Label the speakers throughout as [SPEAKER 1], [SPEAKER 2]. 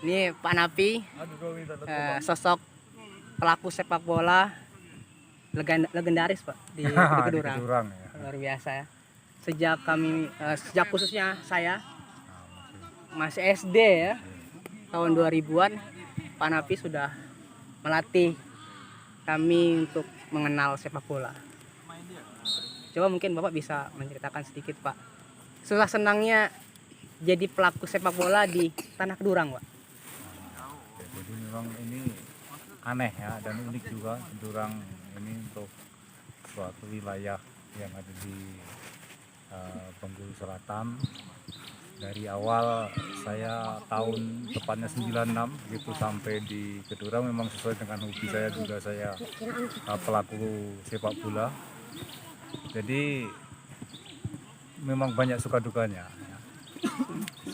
[SPEAKER 1] Ini Pak Napi, sosok pelaku sepak bola legendaris Pak di Kedurang.
[SPEAKER 2] Ya.
[SPEAKER 1] Luar biasa ya. Sejak khususnya saya masih SD ya, tahun 2000-an, Pak Napi sudah melatih kami untuk mengenal sepak bola. Coba mungkin Bapak bisa menceritakan sedikit Pak, susah senangnya jadi pelaku sepak bola di tanah Kedurang Pak.
[SPEAKER 2] Jadi memang ini aneh ya dan unik juga Kedurang ini untuk suatu wilayah yang ada di Bengkulu Selatan. Dari awal saya tahun tepatnya 96 gitu sampai di Kedurang memang sesuai dengan hobi saya juga, saya pelaku sepak bola. Jadi memang banyak suka dukanya.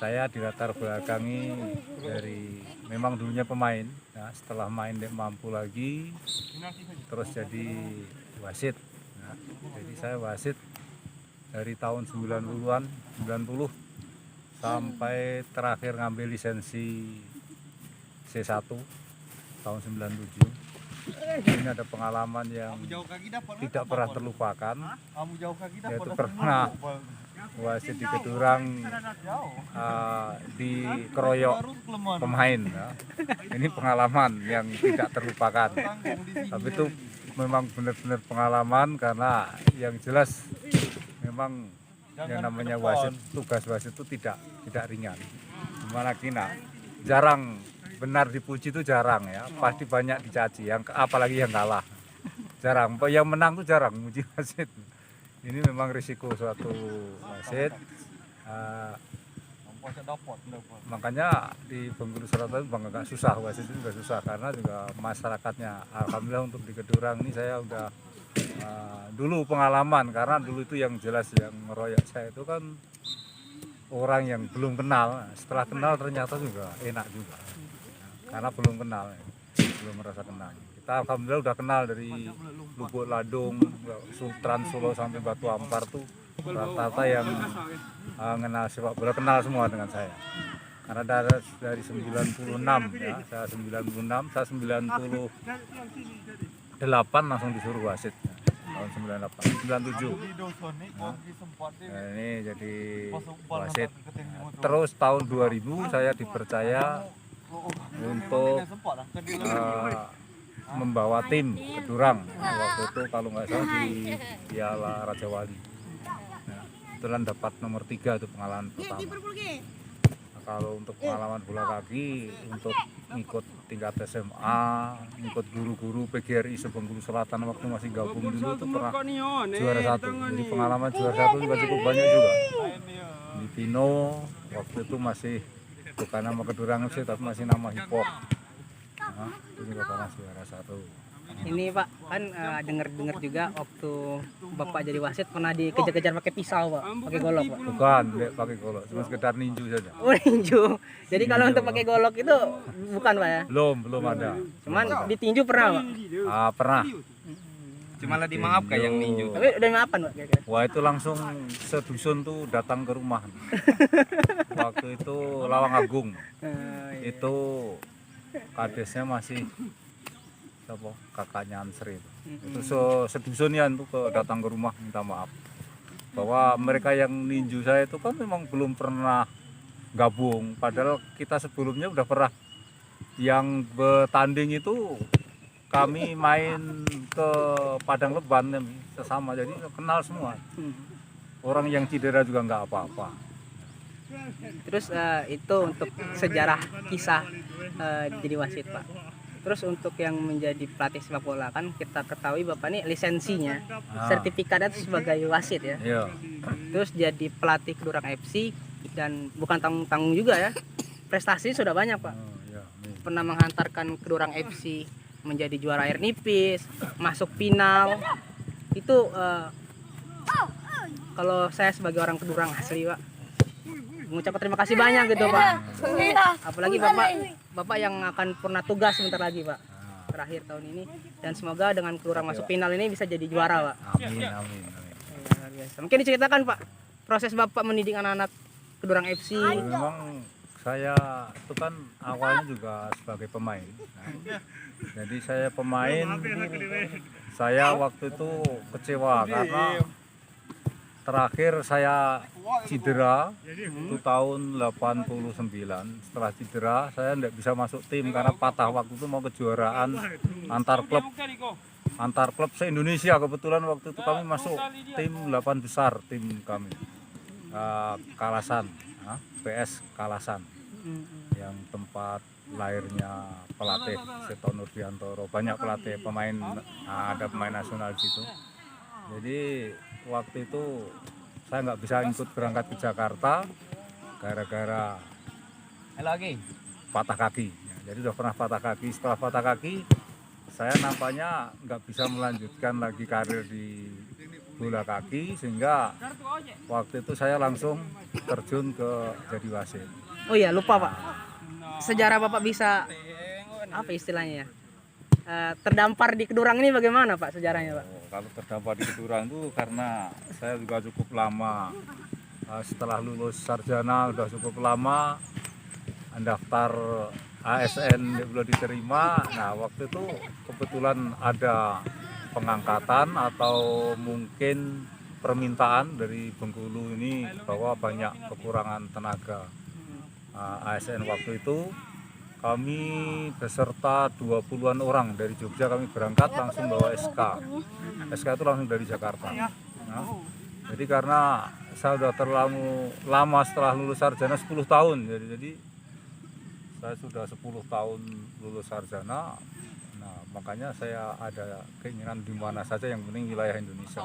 [SPEAKER 2] Saya dilatar belakangi dari memang dulunya pemain, ya, setelah main tidak mampu lagi, terus jadi wasit. Nah, jadi saya wasit dari tahun 90-an, 90 sampai terakhir ngambil lisensi C1 tahun 97. Ini ada pengalaman yang tidak pernah terlupakan, yaitu pernah wasit di Kedurang dikeroyok pemain ya. Ini pengalaman yang tidak terlupakan, tapi itu memang benar-benar pengalaman karena yang jelas memang yang namanya wasit, tugas wasit itu tidak ringan. Gimana kina, jarang benar dipuji itu jarang ya, pasti banyak dicaci, yang apalagi yang kalah jarang, yang menang tuh jarang muji wasit. Ini memang risiko suatu wasit. Makanya di Bengkulu Selatan agak susah, wasit itu juga susah karena juga masyarakatnya. Alhamdulillah untuk di Kedurang ini saya udah dulu pengalaman, karena dulu itu yang jelas yang meroyok saya itu kan orang yang belum kenal. Setelah kenal ternyata juga enak juga, karena belum kenal, belum merasa kenal. Kita alhamdulillah udah kenal dari Lubuk Ladung, Sultan Solo sampai Batu Ampar tuh rata-rata yang kenal sepak bola kenal semua dengan saya. Karena dari 96 ya, saya 96, saya 98 langsung disuruh wasit. Tahun 98, 97. Nah, ini jadi wasit. Terus tahun 2000 saya dipercaya untuk membawa tim Kedurang. Waktu itu kalau nggak salah di Piala Raja Wali. Nah, kebetulan dapat nomor 3 itu pengalaman pertama. Nah, kalau untuk pengalaman bola kaki, untuk ikut tingkat SMA, ikut guru-guru PGRI Bengkulu Selatan waktu masih gabung dulu itu pernah juara 1. Jadi pengalaman juara 1 juga cukup banyak juga. Di Pino waktu itu masih bukan nama Kedurang sih, tapi masih nama Hip Hop. Nah, itu juga pernah juara 1.
[SPEAKER 1] Ini Pak, kan dengar-dengar juga waktu Bapak jadi wasit pernah dikejar-kejar pakai pisau Pak, pakai golok Pak.
[SPEAKER 2] Bukan, pakai golok, cuma sekedar ninju saja.
[SPEAKER 1] Oh ninju. Jadi kalau untuk pakai golok itu bukan Pak ya?
[SPEAKER 2] Belum ada.
[SPEAKER 1] Cuman ditinju pernah Pak?
[SPEAKER 2] Pernah.
[SPEAKER 3] Cuma lah dimaafkan yang ninju.
[SPEAKER 1] Tapi udah maafan Pak kira-kira?
[SPEAKER 2] Wah, itu langsung sedusun tuh datang ke rumah. Waktu itu Lawang Agung. Itu kadesnya masih kakaknya Ansri itu sedusunian tuh datang ke rumah minta maaf bahwa mereka yang ninju saya itu kan memang belum pernah gabung, padahal kita sebelumnya udah pernah yang bertanding itu, kami main ke Padang Leban sesama, jadi kenal semua. Orang yang cedera juga nggak apa-apa.
[SPEAKER 1] Terus itu untuk sejarah kisah jadi wasit Pak. Terus untuk yang menjadi pelatih sepak bola, kan kita ketahui Bapak ini lisensinya, sertifikatnya itu sebagai wasit ya.
[SPEAKER 2] Iya.
[SPEAKER 1] Terus jadi pelatih Kedurang FC dan bukan tanggung-tanggung juga ya. Prestasi sudah banyak Pak.
[SPEAKER 2] Iya.
[SPEAKER 1] Pernah menghantarkan Kedurang FC menjadi juara air nipis, masuk final. Itu kalau saya sebagai orang Kedurang asli Pak, mengucapkan terima kasih banyak gitu Pak. Apalagi Bapak yang akan pernah tugas sebentar lagi Pak, terakhir tahun ini, dan semoga dengan Kedurang masuk final ini bisa jadi juara Pak.
[SPEAKER 2] Amin.
[SPEAKER 1] Mungkin diceritakan Pak proses Bapak mendidik anak-anak Kedurang FC.
[SPEAKER 2] Memang saya itu kan awalnya juga sebagai pemain. Nah, jadi saya pemain, saya waktu itu kecewa karena terakhir saya cedera itu tahun 89. Setelah cedera saya tidak bisa masuk tim karena patah waktu itu mau kejuaraan antar klub se-Indonesia. Kebetulan waktu itu kami masuk tim 8 besar, tim kami Kalasan, PS Kalasan, yang tempat lahirnya pelatih Seto Nurdiantoro. Banyak pelatih pemain, ada pemain nasional di situ. Jadi waktu itu saya nggak bisa ikut berangkat ke Jakarta gara-gara patah kaki. Jadi udah pernah patah kaki. Setelah patah kaki saya nampaknya nggak bisa melanjutkan lagi karir di bola kaki, sehingga waktu itu saya langsung terjun ke jadi wasit.
[SPEAKER 1] Oh iya, lupa Pak. Sejarah Bapak bisa apa istilahnya ya? Terdampar di Kedurang ini bagaimana Pak sejarahnya Pak?
[SPEAKER 2] Kalau terdampar di Kedurang itu karena saya juga cukup lama setelah lulus sarjana, udah cukup lama daftar ASN belum diterima. Nah waktu itu kebetulan ada pengangkatan atau mungkin permintaan dari Bengkulu ini bahwa banyak kekurangan tenaga ASN. Waktu itu kami beserta 20-an orang dari Jogja, kami berangkat langsung bawa SK itu langsung dari Jakarta. Nah, jadi karena saya sudah terlalu lama setelah lulus sarjana 10 tahun, jadi saya sudah 10 tahun lulus sarjana. Nah, makanya saya ada keinginan di mana saja yang penting wilayah Indonesia.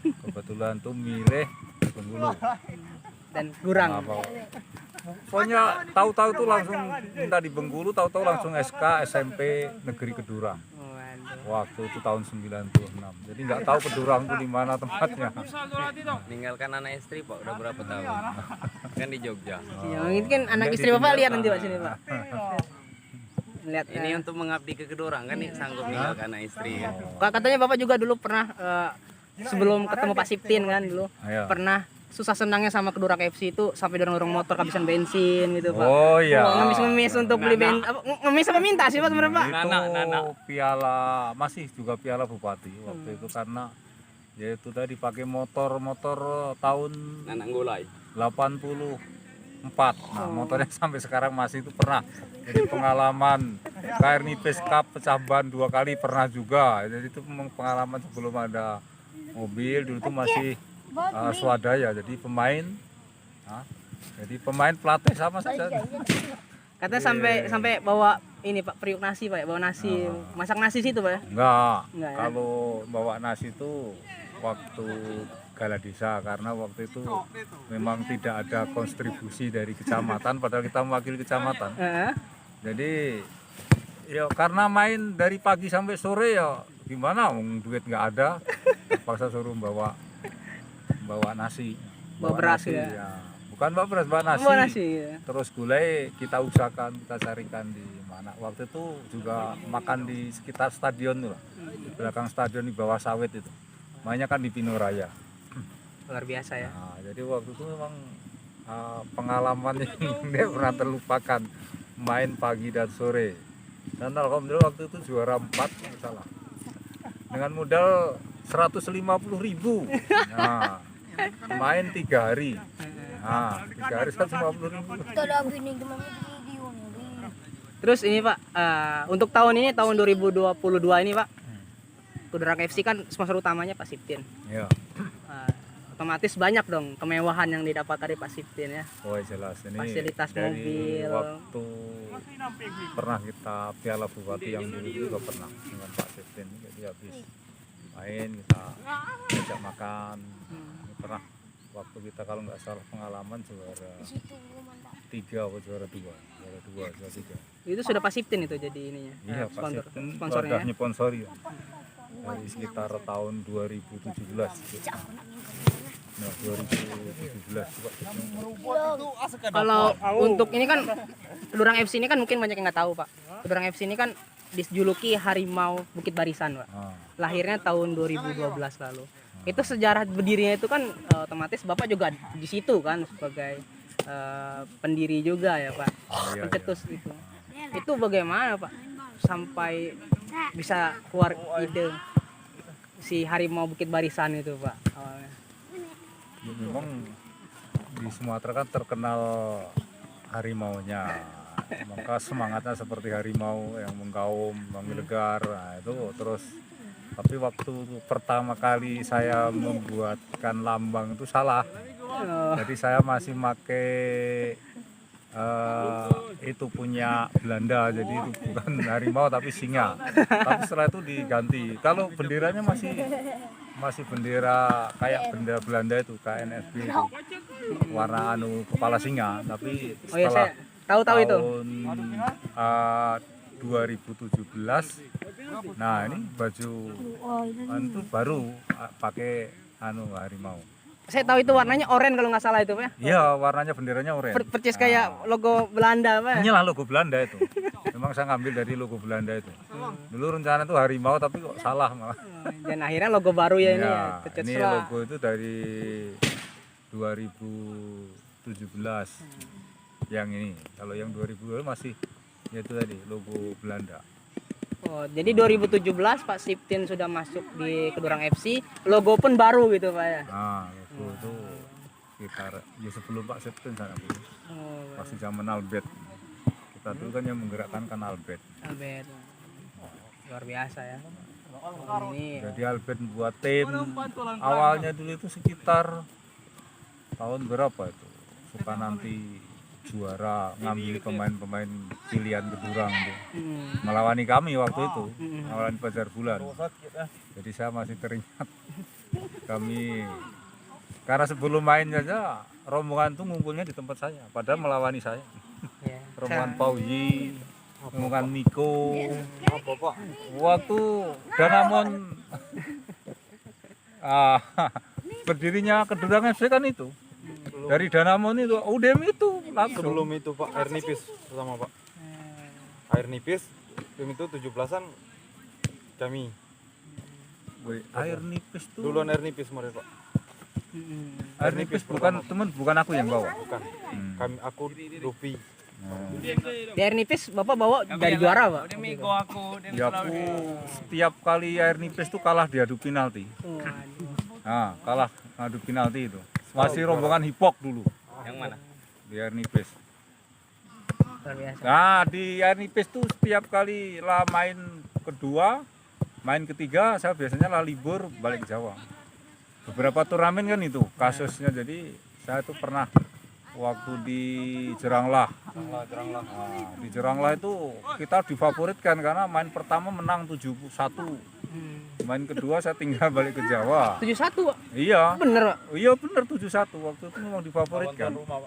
[SPEAKER 2] Kebetulan tuh milih Bengkulu
[SPEAKER 1] Dan Kedurang.
[SPEAKER 2] Nah, pokoknya tahu-tahu tuh langsung minta di Bengkulu, tahu-tahu langsung SK SMP Negeri Kedurang. Waktu itu tahun 96. Jadi nggak tahu Kedurang tuh di mana tempatnya.
[SPEAKER 3] Meninggalkan anak istri Pak udah berapa tahun? Kan di Jogja.
[SPEAKER 1] Ya, mungkin anak istri Bapak lihat nanti Pak sini Pak. Lihat
[SPEAKER 3] Ini untuk mengabdi ke Kedurang kan nih sanggup meninggalkan anak istri kan.
[SPEAKER 1] katanya Bapak juga dulu pernah sebelum ketemu Pak Siptin kan dulu
[SPEAKER 2] Iya.
[SPEAKER 1] pernah susah senangnya sama Kedurang FC itu sampai dorong-dorong motor kehabisan bensin gitu Pak.
[SPEAKER 2] Oh iya.
[SPEAKER 1] Ngemis-ngemis untuk beli bensin. Ngemis apa minta sih Pak sebenarnya Pak?
[SPEAKER 2] Itu piala, masih juga piala bupati waktu itu, karena yaitu tadi pakai motor tahun
[SPEAKER 3] Anak Gulai.
[SPEAKER 2] 84. Nah, motornya sampai sekarang masih itu pernah. Jadi pengalaman KR Nipis Cup pecah ban 2 kali pernah juga. Jadi itu pengalaman sebelum ada mobil, dulu itu masih swadaya. Jadi pemain pelatih sama saja.
[SPEAKER 1] Katanya sampai bawa ini Pak periuk nasi Pak, bawa nasi, masak nasi situ Pak ya?
[SPEAKER 2] Enggak
[SPEAKER 1] Enggak, ya?
[SPEAKER 2] Kalau bawa nasi itu waktu Gala Desa, karena waktu itu memang tidak ada kontribusi dari kecamatan, padahal kita mewakili kecamatan. Jadi ya karena main dari pagi sampai sore, ya gimana, duit nggak ada, terpaksa suruh bawa nasi,
[SPEAKER 1] Bawa beras
[SPEAKER 2] nasi,
[SPEAKER 1] ya?
[SPEAKER 2] bukan bawa beras, bawa nasi.
[SPEAKER 1] Bawa nasi ya.
[SPEAKER 2] Terus gulai kita usahakan, kita carikan di mana. Waktu itu juga makan di sekitar stadion tuh lah, di belakang stadion di bawah sawit itu. Mainnya kan di Pino Raya.
[SPEAKER 1] Luar biasa ya.
[SPEAKER 2] Nah, jadi waktu itu memang pengalaman yang tidak pernah terlupakan, main pagi dan sore. Dan alhamdulillah waktu itu juara 4 salah. Dengan modal 150.000. Nah, main 3 hari. Nah, 3 hari 150.000.
[SPEAKER 1] Terus ini Pak, untuk tahun ini tahun 2022 ini Pak, Kedurang FC kan sponsor utamanya Pak Siptin.
[SPEAKER 2] Ya.
[SPEAKER 1] Otomatis banyak dong kemewahan yang didapat dari Pak Siptin ya.
[SPEAKER 2] Oh jelas, ini
[SPEAKER 1] Fasilitas
[SPEAKER 2] dari
[SPEAKER 1] mobil.
[SPEAKER 2] waktu pernah kita piala bupati yang dulu juga pernah dengan Pak Siptin. Jadi habis main kita ajak makan. Ini pernah waktu kita kalau nggak salah pengalaman juara 3 atau juara 2, juara 3.
[SPEAKER 1] Itu sudah Pak Siptin itu jadi ininya.
[SPEAKER 2] Iya, Pak Siptin
[SPEAKER 1] sponsornya.
[SPEAKER 2] sudah nyponsori ya. Dari sekitar tahun 2017. Nah, 2017 coba.
[SPEAKER 1] Kalau untuk ini kan Kedurang FC ini kan mungkin banyak yang nggak tahu Pak. Kedurang FC ini kan dijuluki Harimau Bukit Barisan Pak. Lahirnya tahun 2012 lalu. Itu sejarah berdirinya itu kan otomatis Bapak juga di situ kan sebagai pendiri juga ya Pak,
[SPEAKER 2] Iya,
[SPEAKER 1] pencetus itu. Itu bagaimana Pak sampai bisa keluar ide si harimau Bukit Barisan itu Pak awalnya?
[SPEAKER 2] Ya, memang di Sumatera kan terkenal harimaunya, maka semangatnya seperti harimau yang menggaum, menggelegar. Nah, itu terus. Tapi waktu pertama kali saya membuatkan lambang itu salah.
[SPEAKER 1] Oh,
[SPEAKER 2] Jadi saya masih make itu punya Belanda, jadi itu bukan harimau tapi singa. Tapi setelah itu diganti. Kalau benderanya masih bendera kayak bendera Belanda itu KNSB itu, warna kepala singa. Tapi
[SPEAKER 1] oh ya
[SPEAKER 2] setelah
[SPEAKER 1] saya tahu itu.
[SPEAKER 2] tahun 2017, nah ini baju itu baru pakai harimau.
[SPEAKER 1] Saya tahu itu warnanya oranye kalau nggak salah itu Pak.
[SPEAKER 2] Iya, warnanya benderanya oranye.
[SPEAKER 1] Percis kayak logo Belanda Pak.
[SPEAKER 2] Inilah logo Belanda itu. Memang saya ngambil dari logo Belanda itu. Dulu rencana itu harimau tapi kok salah malah.
[SPEAKER 1] Dan akhirnya logo baru ya ini ya.
[SPEAKER 2] Ya,
[SPEAKER 1] Tercetus
[SPEAKER 2] ini
[SPEAKER 1] lah.
[SPEAKER 2] logo itu dari 2017. Yang ini, kalau yang 2020 masih itu tadi logo Belanda.
[SPEAKER 1] Oh, jadi 2017 Pak Siptin sudah masuk di Kedurang FC, logo pun baru gitu Pak ya.
[SPEAKER 2] Nah, logo itu sekitar ya sebelum Pak Septen sana dulu.
[SPEAKER 1] Oh,
[SPEAKER 2] Masih zaman Albert. Kita dulu kan yang menggerakkan kan Albert.
[SPEAKER 1] Albert. Luar biasa ya. Oh, ini
[SPEAKER 2] Jadi Albert buat tim awalnya dulu itu sekitar tahun berapa itu? Suka nanti juara ngambil pemain-pemain pilihan Kedurang tuh. Melawani kami waktu itu, melawani Pajar Bulan. Jadi saya masih teringat kami karena sebelum main saja rombongan tuh ngumpulnya di tempat saya, padahal melawani saya.
[SPEAKER 1] ya.
[SPEAKER 2] Rombongan Pauji, rombongan Miko. Waktu Danamon berdirinya Kedurang FC kan itu. Dari Danamon itu, UDM itu langsung.
[SPEAKER 4] Sebelum itu Pak, air nipis pertama Pak. Air nipis, sebelum itu 17-an kami.
[SPEAKER 2] Air nipis tuh.
[SPEAKER 4] Duluan air nipis kemarin Pak.
[SPEAKER 2] Air nipis bukan aku yang bawa.
[SPEAKER 4] Bukan. Kami aku Lupi.
[SPEAKER 1] Di air nipis Bapak bawa dari juara Pak.
[SPEAKER 2] Ya aku setiap kali air nipis tuh kalah diadu penalti.
[SPEAKER 1] Oh,
[SPEAKER 2] Nah, kalah adu penalti itu. Masih rombongan hipok dulu
[SPEAKER 3] Yang mana?
[SPEAKER 2] di air nipis.
[SPEAKER 1] luar biasa.
[SPEAKER 2] Nah, di air nipis tuh setiap kali lah main kedua, main ketiga saya biasanya lah libur balik ke Jawa. Beberapa turnamen kan itu kasusnya, jadi saya tuh pernah waktu di Jeranglah. Nah, di Jeranglah itu kita difavoritkan karena main pertama menang 7-1. Main kedua saya tinggal balik ke Jawa.
[SPEAKER 1] 71 Pak.
[SPEAKER 2] Iya.
[SPEAKER 1] Bener Pak.
[SPEAKER 2] Iya bener 7-1, waktu itu memang difavoritkan. Nah,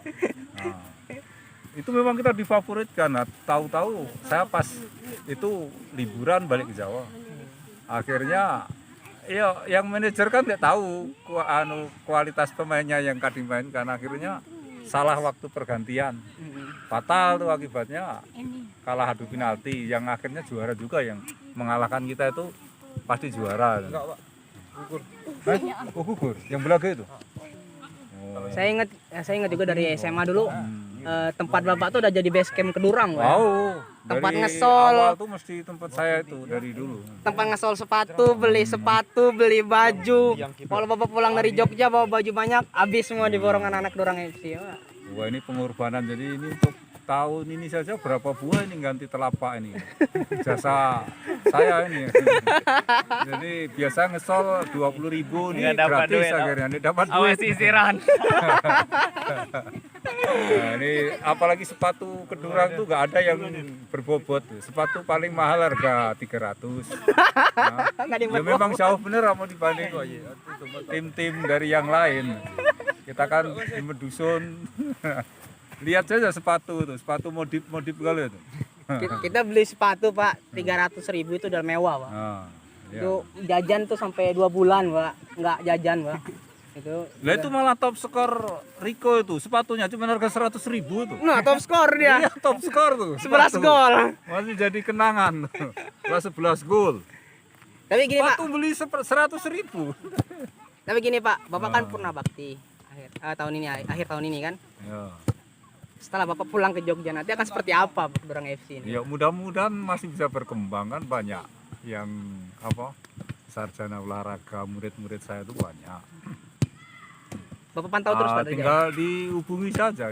[SPEAKER 2] itu memang kita difavoritkan. Nah, tahu-tahu saya pas itu liburan balik ke Jawa. Akhirnya ya yang manajer kan nggak tahu kualitas pemainnya yang kadang main, karena akhirnya salah waktu pergantian. Fatal tuh akibatnya, kalah adu penalti yang akhirnya juara juga, yang mengalahkan kita itu pasti juara.
[SPEAKER 4] Enggak Pak. Gugur.
[SPEAKER 2] Oh, gugur yang belaga itu. Oh.
[SPEAKER 1] Saya ingat juga dari SMA dulu tempat Bapak tuh udah jadi base camp Kedurang Pak.
[SPEAKER 2] Wow,
[SPEAKER 1] Tempat
[SPEAKER 2] dari
[SPEAKER 1] ngesol.
[SPEAKER 2] awal tuh mesti tempat saya itu dari dulu.
[SPEAKER 1] Tempat ngesol sepatu, beli baju. Kalau Bapak pulang dari Jogja bawa baju banyak, habis semua diborong anak-anak Kedurang FC Pak.
[SPEAKER 2] Wah, ini pengorbanan. Jadi ini untuk tahun ini saja berapa buah ini ganti telapak ini. Jasa saya ini. Jadi biasa ngesol 20.000 ini gratis akhirnya. Ini dapat duit.
[SPEAKER 3] Sisiran.
[SPEAKER 2] Nah, ini apalagi sepatu Kedurang tuh nggak ada yang berbobot. Sepatu paling mahal harga 300. Nah,
[SPEAKER 1] Nggak ada yang
[SPEAKER 2] ya memang jauh bener mau dibanding tim-tim dari yang lain. Kita kan tim dusun. Lihat saja sepatu itu, sepatu modif kalau itu.
[SPEAKER 1] Kita beli sepatu Pak 300.000 itu udah mewah Pak.
[SPEAKER 2] Nah, ya.
[SPEAKER 1] Itu jajan tuh sampai 2 bulan Pak, nggak jajan Pak. Itu.
[SPEAKER 2] Lah itu malah top skor Rico itu, sepatunya cuma harga 100.000 tuh.
[SPEAKER 1] Nah top skor dia.
[SPEAKER 2] Iya, top skor tuh.
[SPEAKER 1] 11
[SPEAKER 2] sepatu.
[SPEAKER 1] gol.
[SPEAKER 2] Masih jadi kenangan. Plus 11 gol.
[SPEAKER 1] Tapi gini Pak,
[SPEAKER 2] Sepatu beli 100.000.
[SPEAKER 1] tapi gini Pak, Bapak kan purna bakti akhir tahun ini kan.
[SPEAKER 2] Ya.
[SPEAKER 1] setelah Bapak pulang ke Jogja nanti akan seperti apa Kedurang FC ini?
[SPEAKER 2] Ya mudah-mudahan masih bisa berkembang, kan banyak yang sarjana olahraga, murid-murid saya itu banyak.
[SPEAKER 1] Bapak pantau terus Pak Derajat?
[SPEAKER 2] Tinggal dihubungi saja,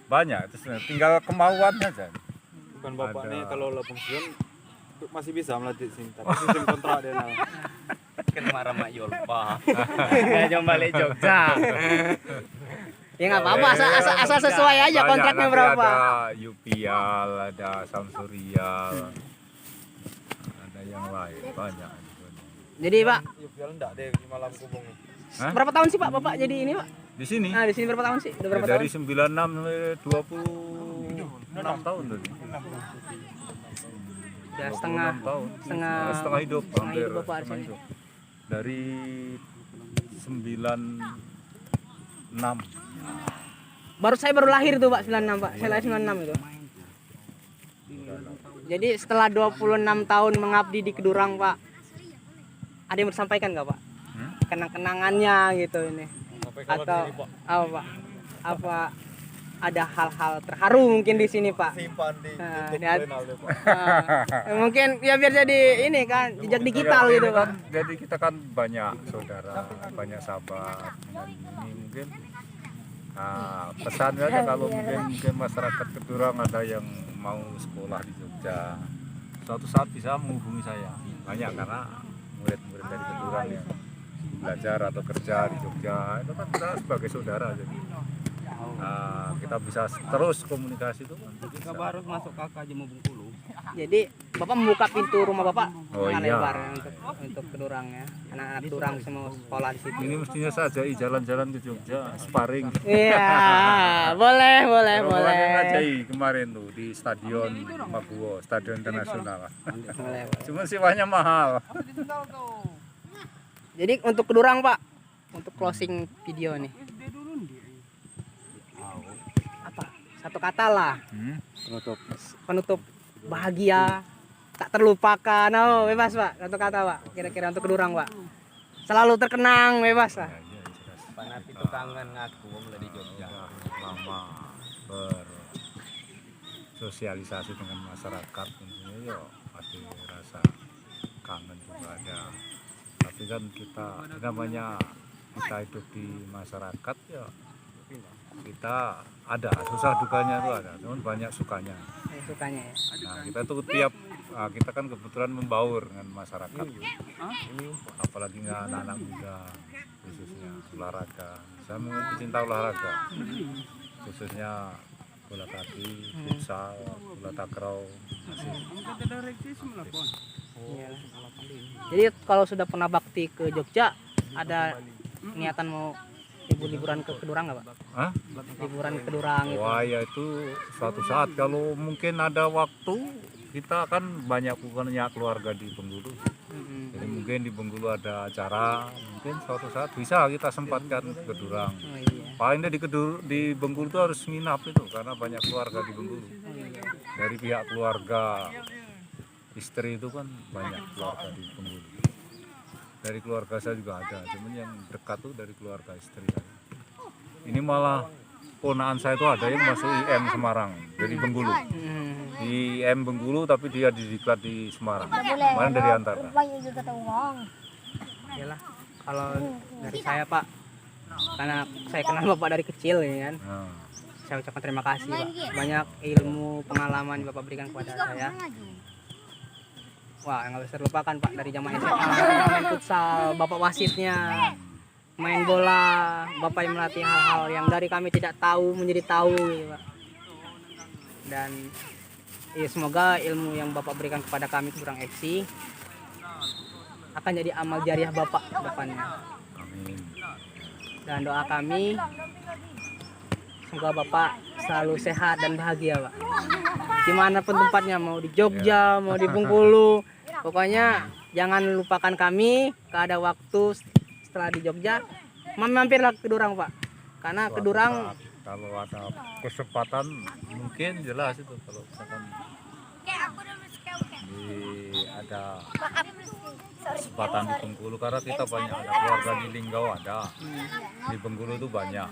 [SPEAKER 2] banyak itu sebenarnya, tinggal kemauan saja.
[SPEAKER 4] Bukan bapak
[SPEAKER 2] Ada.
[SPEAKER 4] nih kalau udah pensiun masih bisa melatih sini, tapi sistem kontrak dia nah.
[SPEAKER 3] Kan marah mak Yolpa.
[SPEAKER 1] Ya coba balik Jogja. Ya nggak apa-apa, asal sesuai aja
[SPEAKER 2] Banyak,
[SPEAKER 1] kontraknya
[SPEAKER 2] nanti
[SPEAKER 1] berapa.
[SPEAKER 2] Ada Yupial, ada Samsurial, ada yang lain banyak.
[SPEAKER 1] Jadi Pak,
[SPEAKER 4] Yuk jalan enggak deh di malam kubung nih.
[SPEAKER 2] Hah?
[SPEAKER 1] berapa tahun sih Pak Bapak jadi ini Pak?
[SPEAKER 2] Di sini
[SPEAKER 1] Nah di sini berapa tahun sih? Udah berapa
[SPEAKER 2] dari
[SPEAKER 1] tahun?
[SPEAKER 2] 96 sampai 26 tahun tadi.
[SPEAKER 1] Udah setengah
[SPEAKER 2] 26 tahun.
[SPEAKER 1] setengah
[SPEAKER 2] Hidup,
[SPEAKER 1] setengah
[SPEAKER 2] hampir
[SPEAKER 1] hidup Bapak di
[SPEAKER 2] setengah
[SPEAKER 1] sini.
[SPEAKER 2] hidup. Dari 96.
[SPEAKER 1] Saya baru lahir tuh Pak 96 Pak. Saya lahir 96 itu. Jadi setelah 26 tahun mengabdi di Kedurang Pak, ada yang bersampaikan nggak Pak? Kenang-kenangannya gitu ini.
[SPEAKER 4] Sampai kapan
[SPEAKER 1] Atau
[SPEAKER 4] sini, Pak?
[SPEAKER 1] apa Pak? Apa ada hal-hal terharu mungkin di sini Pak?
[SPEAKER 4] Simpan di
[SPEAKER 1] Nah,
[SPEAKER 4] YouTube
[SPEAKER 1] ini ada-
[SPEAKER 4] channel deh, Pak.
[SPEAKER 1] Mungkin ya biar jadi ini kan jejak digital
[SPEAKER 2] Ya,
[SPEAKER 1] gitu
[SPEAKER 2] ini
[SPEAKER 1] Pak.
[SPEAKER 2] Jadi kita kan banyak saudara, banyak sahabat. Dengan ini mungkin pesannya aja kalau mungkin masyarakat Kedurang ada yang mau sekolah di Jogja, suatu saat bisa menghubungi saya. Banyak karena murid-murid dari Kedurang yang belajar atau kerja di Jogja itu kan kita sebagai saudara, jadi kita bisa terus komunikasi itu kan.
[SPEAKER 3] Jika baru masuk kakak aja mau Bengkulu.
[SPEAKER 1] Jadi Bapak membuka pintu rumah Bapak
[SPEAKER 2] Oh,
[SPEAKER 1] dengan
[SPEAKER 2] iya.
[SPEAKER 1] lebar untuk Kedurang ya. Anak-anak Kedurang semua sekolah di situ.
[SPEAKER 2] Ini mestinya saja jalan-jalan ke Jogja, sparring.
[SPEAKER 1] Iya, boleh.
[SPEAKER 2] Rombongan yang ngajai kemarin tuh di Stadion Maguwo, Stadion Internasional.
[SPEAKER 1] Boleh.
[SPEAKER 2] Cuma sewanya mahal.
[SPEAKER 1] Jadi untuk Kedurang Pak, untuk closing video nih. Apa? Satu kata lah. Penutup bahagia, tak terlupakan. Oh, bebas Pak. Satu kata Pak. Kira-kira untuk Kedurang Pak. Selalu terkenang, bebas Pak.
[SPEAKER 2] Ya, jelas.
[SPEAKER 3] Panat itu kangen ngaku mulai di Jogja.
[SPEAKER 2] Lama bersosialisasi dengan masyarakat, tentunya ya pasti rasa kangen juga ada. Tapi kan kita namanya kita hidup di masyarakat ya, kita ada susah dukanya itu ada, namun banyak sukanya.
[SPEAKER 1] Sukanya ya.
[SPEAKER 2] Nah, kita tuh kita kan kebetulan membaur dengan masyarakat, apalagi nggak anak-anak muda, khususnya olahraga. Saya memang pecinta olahraga, khususnya bola kaki, futsal, bola takraw, masih aktif.
[SPEAKER 1] Iya. Jadi kalau sudah pernah bakti ke Jogja, ada niatan mau liburan ke Kedurang nggak Pak?
[SPEAKER 2] Hah?
[SPEAKER 1] Liburan ke Kedurang gitu.
[SPEAKER 2] Wah ya itu suatu saat kalau mungkin ada waktu, kita kan banyak keluarga di Bengkulu. Jadi mungkin di Bengkulu ada acara, mungkin suatu saat bisa kita sempatkan ke Kedurang.
[SPEAKER 1] Oh iya.
[SPEAKER 2] Paling di Bengkulu itu harus nginap itu karena banyak keluarga di Bengkulu. Dari pihak keluarga istri itu kan banyak keluarga di Bengkulu. Dari keluarga saya juga ada, cuman yang dekat tuh dari keluarga istri saya. Ini malah ponakan saya itu ada yang masuk IM Semarang dari Bengkulu. Di IM Bengkulu tapi dia didiklat di Semarang. Kemarin dari Antara.
[SPEAKER 1] Iyalah, kalau dari saya Pak, karena saya kenal Bapak dari kecil ya kan.
[SPEAKER 2] Nah,
[SPEAKER 1] Saya ucapkan terima kasih Pak. Banyak ilmu, pengalaman yang Bapak berikan kepada saya. Wah, nggak bisa terlupakan Pak, dari zaman SMA, main futsal, Bapak wasitnya, main bola, Bapak yang melatih hal-hal yang dari kami tidak tahu menjadi tahu gitu Pak. Dan ya, semoga ilmu yang Bapak berikan kepada kami Kedurang FC akan jadi amal jariah Bapak ke depannya.
[SPEAKER 2] amin.
[SPEAKER 1] Dan doa kami semoga Bapak selalu sehat dan bahagia Pak. Dimanapun tempatnya, mau di Jogja, mau di Bengkulu, pokoknya jangan lupakan kami. Kalau ada waktu setelah di Jogja, mampirlah ke Kedurang Pak. Karena
[SPEAKER 2] Suatu
[SPEAKER 1] Kedurang
[SPEAKER 2] saat, kalau ada kesempatan mungkin jelas itu kalau misalkan ada kesempatan di Bengkulu, karena kita banyak ada keluarga di Linggau ada, di Bengkulu itu banyak.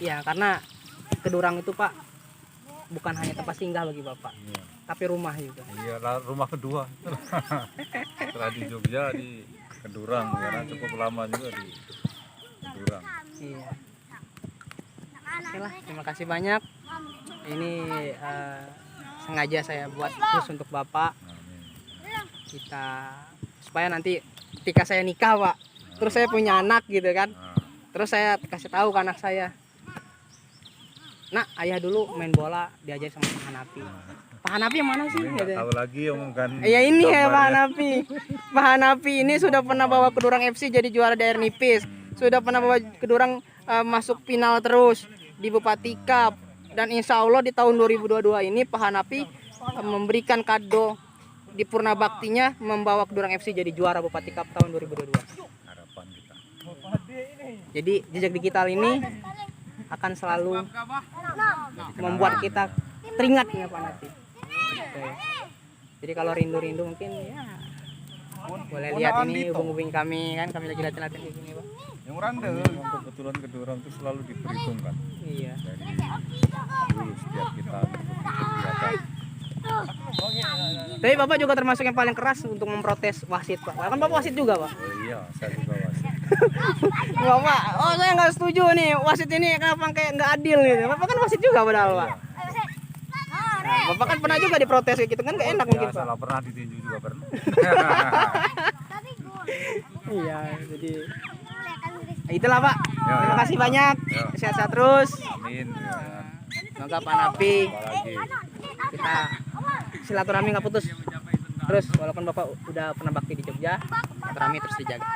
[SPEAKER 1] Iya, karena Kedurang itu Pak bukan hanya tempat singgah bagi Bapak,
[SPEAKER 2] Iya.
[SPEAKER 1] tapi rumah juga.
[SPEAKER 2] Iya, rumah kedua. Setelah di Jogja di Kedurang, karena cukup lama juga di Kedurang.
[SPEAKER 1] Iya. Oke lah, terima kasih banyak. Ini sengaja saya buat khusus untuk Bapak.
[SPEAKER 2] Amin.
[SPEAKER 1] Kita supaya nanti ketika saya nikah Pak, terus saya punya anak gitu kan,
[SPEAKER 2] Nah,
[SPEAKER 1] terus saya kasih tahu ke anak saya, nak, ayah dulu main bola diajarin sama Pak Hanapi. Pak Hanapi yang mana sih?
[SPEAKER 2] ini nggak
[SPEAKER 1] Gitu.
[SPEAKER 2] tahu lagi omongan.
[SPEAKER 1] Ya ini ya Pak
[SPEAKER 2] gambarnya.
[SPEAKER 1] Hanapi. Pak Hanapi ini sudah pernah bawa Kedurang FC jadi juara daerah nipis. Sudah pernah bawa Kedurang masuk final terus di Bupati Cup. Dan insya Allah di tahun 2022 ini Pak Hanapi memberikan kado di Purna Baktinya membawa Kedurang FC jadi juara Bupati Cup tahun 2022.
[SPEAKER 2] Harapan kita.
[SPEAKER 1] Jadi jejak digital ini akan selalu membuat kita teringat ya Pak Hanapi. Oke. Jadi kalau rindu-rindu mungkin ya boleh lihat ini hubung-hubung kami kan, kami lagi latihan kayak gini Pak.
[SPEAKER 4] Yang randa.
[SPEAKER 2] Memang kebetulan Kedurang itu selalu diperhitungkan
[SPEAKER 1] Iya.
[SPEAKER 2] dari dulu setiap kita berkegiatan.
[SPEAKER 1] Tapi Bapak juga termasuk yang paling keras untuk memprotes wasit Pak. Kan Bapak wasit juga Pak.
[SPEAKER 2] Oh iya, saya juga wasit.
[SPEAKER 1] Bapak, oh saya nggak setuju nih wasit ini kenapa kayak nggak adil gitu. Bapak kan wasit juga padahal Pak. Nah, Bapak kan pernah juga diprotes kayak gitu kan nggak enak mungkin
[SPEAKER 2] Ya,
[SPEAKER 1] Pak.
[SPEAKER 2] salah pernah ditinju juga pernah.
[SPEAKER 1] Iya, jadi itulah Pak.
[SPEAKER 2] Ya,
[SPEAKER 1] Terima
[SPEAKER 2] ya.
[SPEAKER 1] kasih banyak.
[SPEAKER 2] Ya.
[SPEAKER 1] Sehat-sehat terus.
[SPEAKER 2] Amin. Ya.
[SPEAKER 1] Semoga Pak Hanapi
[SPEAKER 2] Apalagi.
[SPEAKER 1] kita silaturahmi nggak putus. Terus walaupun Bapak udah pernah bakti di Jogja, silaturahmi terus dijaga.